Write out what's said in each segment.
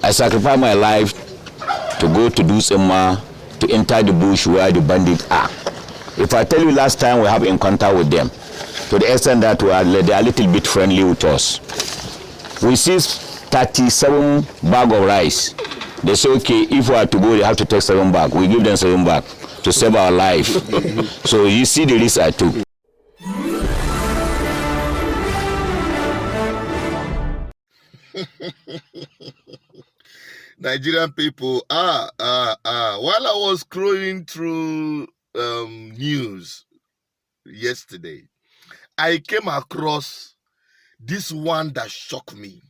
I sacrifice my life to go to do Sema, to enter the bush where the bandits are. If I tell you last time we have encounter with them, to the extent that they are a little bit friendly with us. We seized 37 bags of rice. They say, okay, if we are to go, they have to take 7 bags. We give them 7 bags to save our life. So you see the risk I took. Nigerian people, while I was scrolling through news yesterday, I came across this one that shocked me.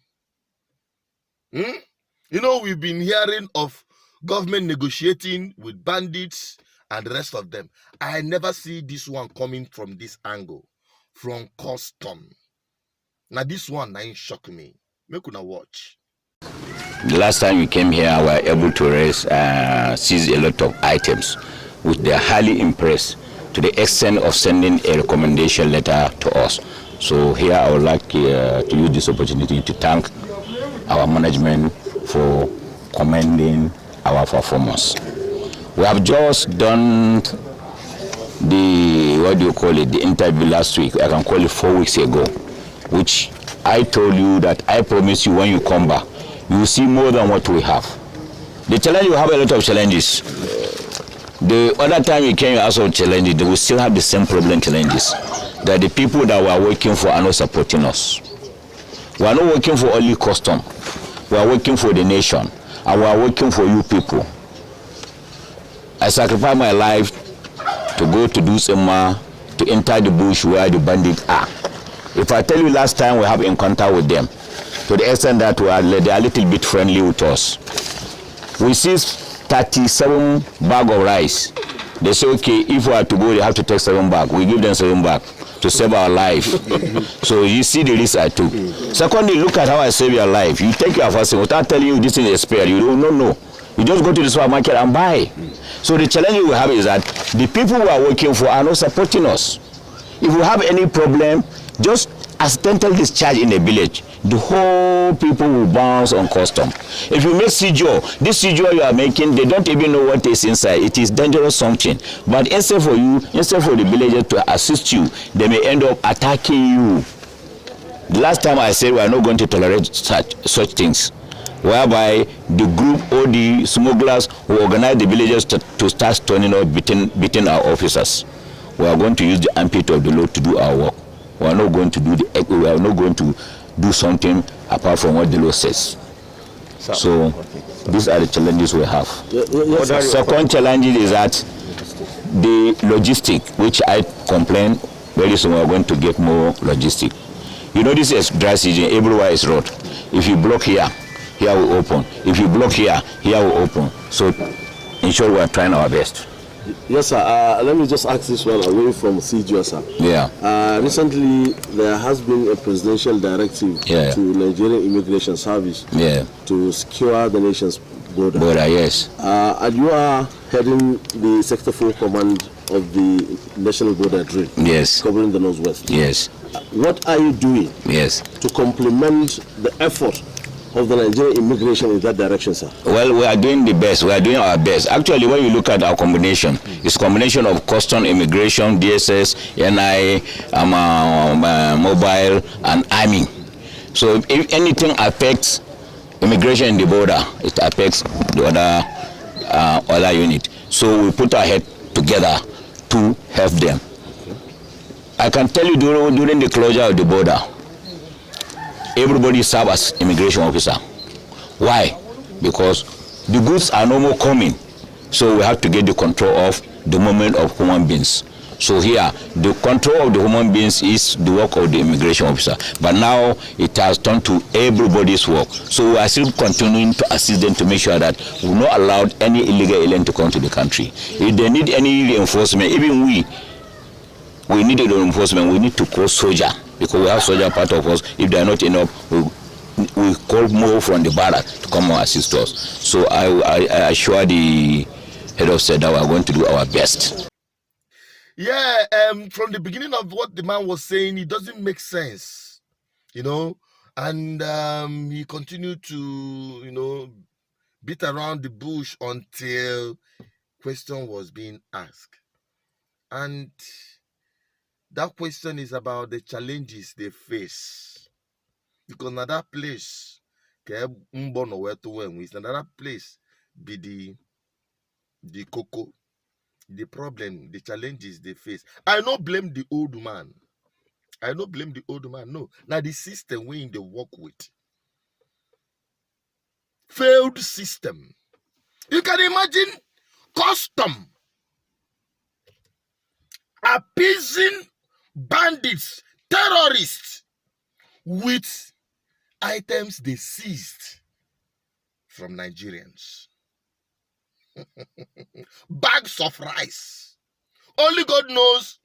You know, we've been hearing of government negotiating with bandits and the rest of them. I never see this one coming from this angle, from custom. Now this one ain't shock me. Make una watch. The last time we came here, we were able to seize a lot of items, which they are highly impressed to the extent of sending a recommendation letter to us. So here I would like to use this opportunity to thank our management for commending our performance. We have just done the interview last week. I can call it 4 weeks ago, which I told you that I promise you when you come back, you will see more than what we have. The challenge, we have a lot of challenges. The other time you came, you asked for challenges, they will still have the same problem challenges. That the people that we are working for are not supporting us. We are not working for only custom. We are working for the nation, and we are working for you people. I sacrifice my life to go to do Sema, to enter the bush where the bandits are. If I tell you last time we have encounter with them, to the extent that they are a little bit friendly with us. We seized 37 bags of rice. They say, okay, if we are to go, they have to take 7 bags. We give them 7 bags to save our life. So you see the risk I took. Secondly, look at how I save your life. You take your vaccine without telling you this thing is spare. You don't know. You just go to the supermarket and buy. So the challenge we have is that the people we are working for are not supporting us. If we have any problem, just accidental discharge in a village, the whole people will bounce on custom. If you make seizure, this seizure you are making, they don't even know what is inside. It is dangerous something. But instead for the villagers to assist you, they may end up attacking you. The last time I said we are not going to tolerate such things, whereby the group or the smugglers who organize the villagers to start turning up, beating our officers. We are going to use the armpit of the law to do our work. We are not going to do something apart from what the law says. So these are the challenges we have. Yes, second challenge is that the logistic, which I complain, very soon we are going to get more logistic. You know, this is dry season, everywhere is road. If you block here, here will open. If you block here, here will open. So in short, we are trying our best. Yes, sir. Let me just ask this one away from seizure, sir. Yeah. Recently, there has been a presidential directive to Nigerian Immigration Service to secure the nation's border. Yes. And you are heading the Sector 4 Command of the National Border Drill. Yes. Covering the Northwest. Yes. What are you doing to complement the effort of the Nigerian immigration in that direction, sir? Well, we are doing the best. We are doing our best. Actually, when you look at our combination, it's a combination of custom, immigration, DSS, NI, mobile, and army. So if anything affects immigration in the border, it affects the other unit. So we put our head together to help them. I can tell you during the closure of the border, everybody serves as immigration officer. Why? Because the goods are no more coming. So we have to get the control of the movement of human beings. So here, the control of the human beings is the work of the immigration officer. But now it has turned to everybody's work. So we are still continuing to assist them to make sure that we will not allow any illegal alien to come to the country. If they need any reinforcement, even we need a reinforcement, we need to call soldier. Because we have soldier part of us. If they are not enough, we call more from the barrack to come and assist us. So I assure the head of state that we are going to do our best. Yeah, from the beginning of what the man was saying, it doesn't make sense, you know, and he continued to, you know, beat around the bush until question was being asked. And that question is about the challenges they face. Because now that place, another place be the cocoa, the problem, the challenges they face. I don't blame the old man. No. Now the system we in the work with. Failed system. You can imagine custom appeasing bandits, terrorists with items they seized from Nigerians. Bags of rice. Only God knows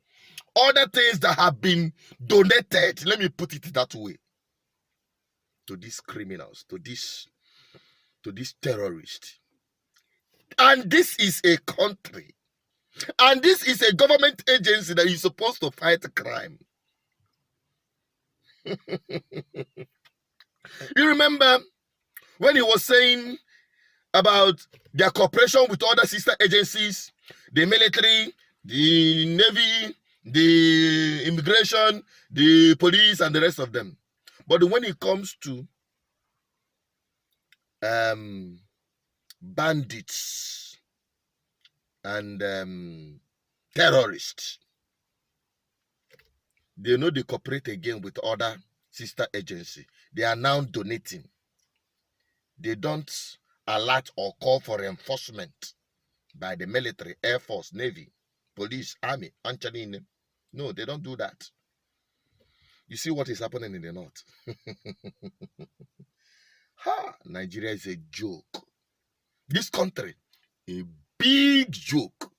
other things that have been donated, let me put it that way, to these criminals, to these terrorists. And this is a country, and this is a government agency that is supposed to fight crime. You remember when he was saying about their cooperation with other sister agencies, the military, the navy, the immigration, the police, and the rest of them. But when it comes to bandits and terrorists, they know they cooperate again with other sister agencies. They are now donating. They don't alert or call for enforcement by the military, air force, navy, police, army, Anchanin. No, they don't do that. You see what is happening in the north. Nigeria is a joke. This country, a big joke.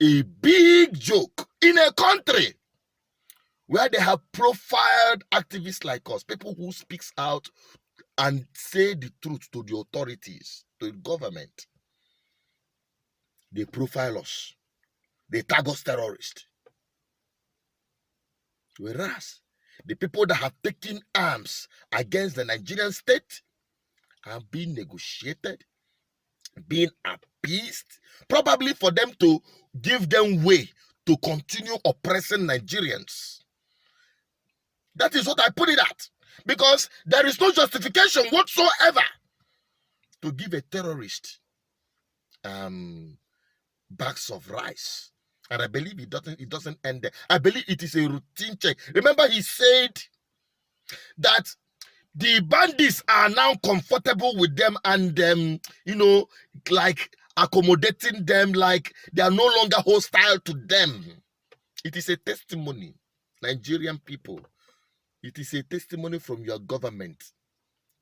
A big joke in a country where they have profiled activists like us, people who speaks out and say the truth to the authorities, to the government. They profile us. They tag us terrorists. Whereas the people that have taken arms against the Nigerian state are being negotiated, being appeased, probably for them to give them way to continue oppressing Nigerians. That is what I put it at. Because there is no justification whatsoever to give a terrorist bags of rice. And I believe it doesn't end there. I believe it is a routine check. Remember, he said that the bandits are now comfortable with them and like accommodating them, like they are no longer hostile to them. It is a testimony, Nigerian people. It is a testimony from your government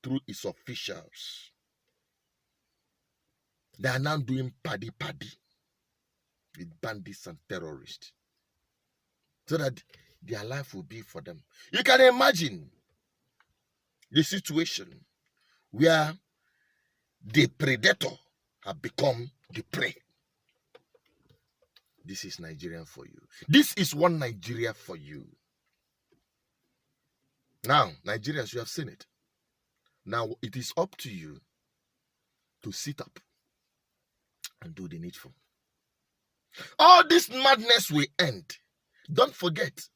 through its officials. They are now doing paddy with bandits and terrorists, so that their life will be for them. You can imagine the situation where the predator have become the prey. This is Nigeria for you. This is one Nigeria for you. Now, Nigerians, you have seen it. Now, it is up to you to sit up and do the needful. All this madness will end. Don't forget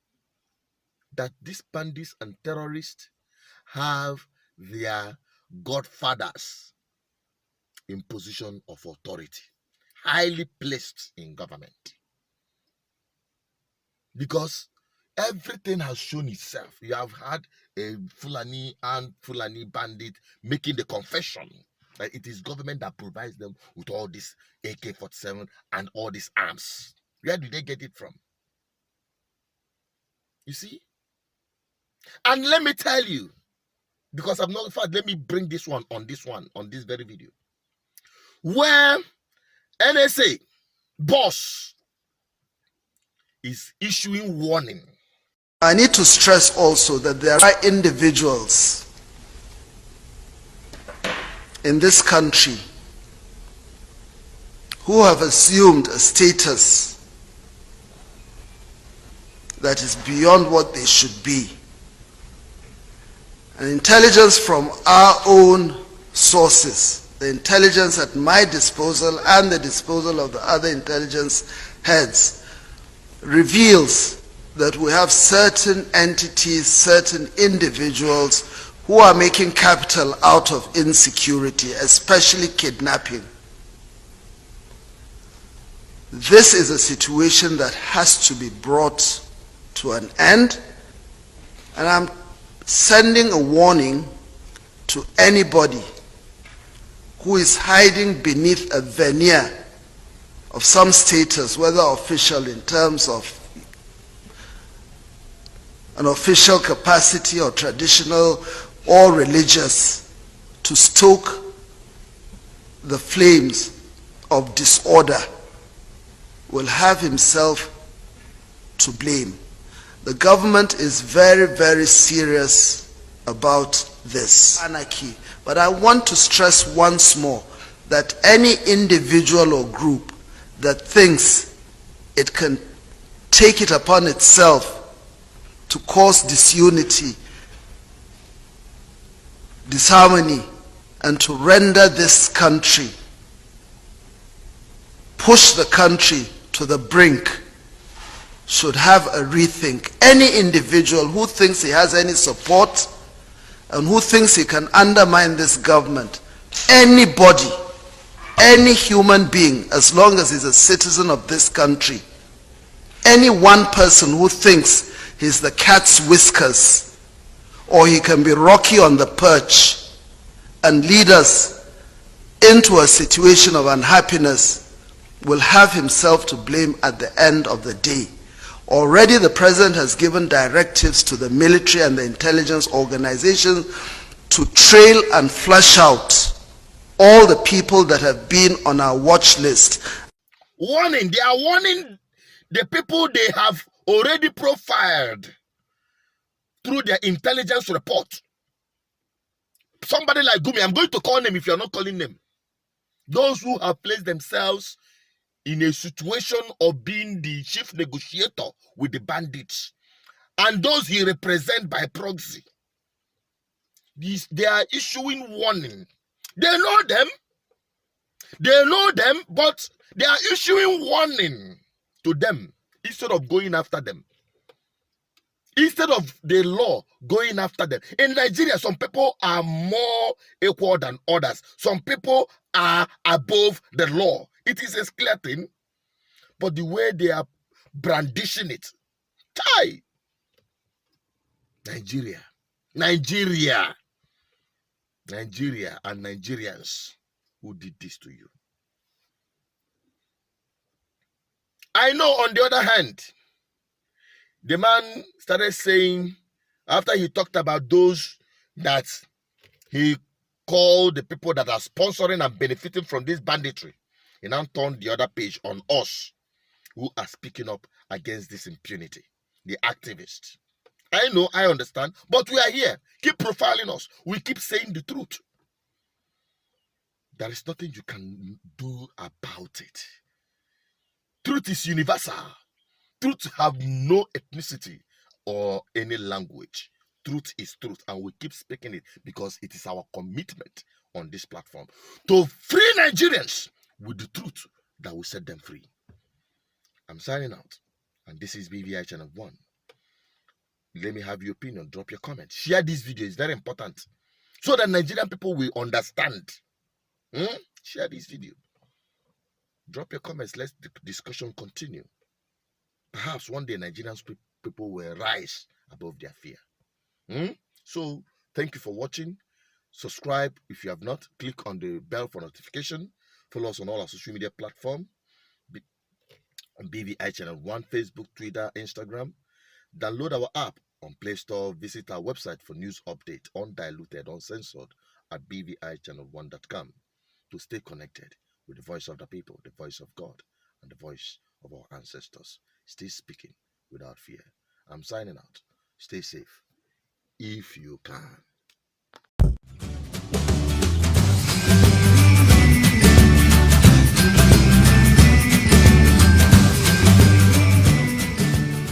that these bandits and terrorists have their godfathers in position of authority, highly placed in government. Because everything has shown itself. You have had a Fulani and Fulani bandit making the confession that it is government that provides them with all this AK-47 and all these arms. Where did they get it from? You see? And let me tell you, because I'm not, in fact, let me bring this one, on this very video, where NSA boss is issuing warning. I need to stress also that there are individuals in this country who have assumed a status that is beyond what they should be. And intelligence from our own sources, the intelligence at my disposal and the disposal of the other intelligence heads, reveals that we have certain entities, certain individuals who are making capital out of insecurity, especially kidnapping. This is a situation that has to be brought to an end, and I'm sending a warning to anybody who is hiding beneath a veneer of some status, whether official in terms of an official capacity or traditional or religious, to stoke the flames of disorder, will have himself to blame. The government is very, very serious about this anarchy. But I want to stress once more that any individual or group that thinks it can take it upon itself to cause disunity, disharmony, and to render this country, push the country to the brink, should have a rethink. Any individual who thinks he has any support and who thinks he can undermine this government, anybody, any human being, as long as he's a citizen of this country, any one person who thinks he's the cat's whiskers or he can be Rocky on the perch and lead us into a situation of unhappiness will have himself to blame at the end of the day. Already the president has given directives to the military and the intelligence organizations to trail and flush out all the people that have been on our watch list. Warning, they are warning the people they have already profiled through their intelligence report. Somebody like Gumi, I'm going to call them if you're not calling them. Those who have placed themselves in a situation of being the chief negotiator with the bandits, and those he represents by proxy. They are issuing warning. They know them, but they are issuing warning to them instead of going after them. Instead of the law going after them. In Nigeria, some people are more equal than others. Some people are above the law. It is a clear thing. But the way they are brandishing it, Nigeria and Nigerians who did this to you. I know, on the other hand, the man started saying, after he talked about those that he called the people that are sponsoring and benefiting from this banditry, he now turned the other page on us who are speaking up against this impunity, the activists. I know, I understand, but we are here. Keep profiling us. We keep saying the truth. There is nothing you can do about it. Truth is universal. Truth have no ethnicity or any language. Truth is truth, and we keep speaking it because it is our commitment on this platform to free Nigerians with the truth that will set them free. I'm signing out, and this is BVI Channel 1. Let me have your opinion. Drop your comment. Share this video. It's very important so that Nigerian people will understand. Share this video. Drop your comments. Let the discussion continue. Perhaps one day Nigerian people will rise above their fear. So thank you for watching. Subscribe if you have not. Click on the bell for notification. Follow us on all our social media platforms. BVI Channel 1, Facebook, Twitter, Instagram. Download our app on Play Store. Visit our website for news update, undiluted, uncensored, at bvichannel1.com to stay connected with the voice of the people, the voice of God, and the voice of our ancestors. Stay speaking without fear. I'm signing out. Stay safe if you can.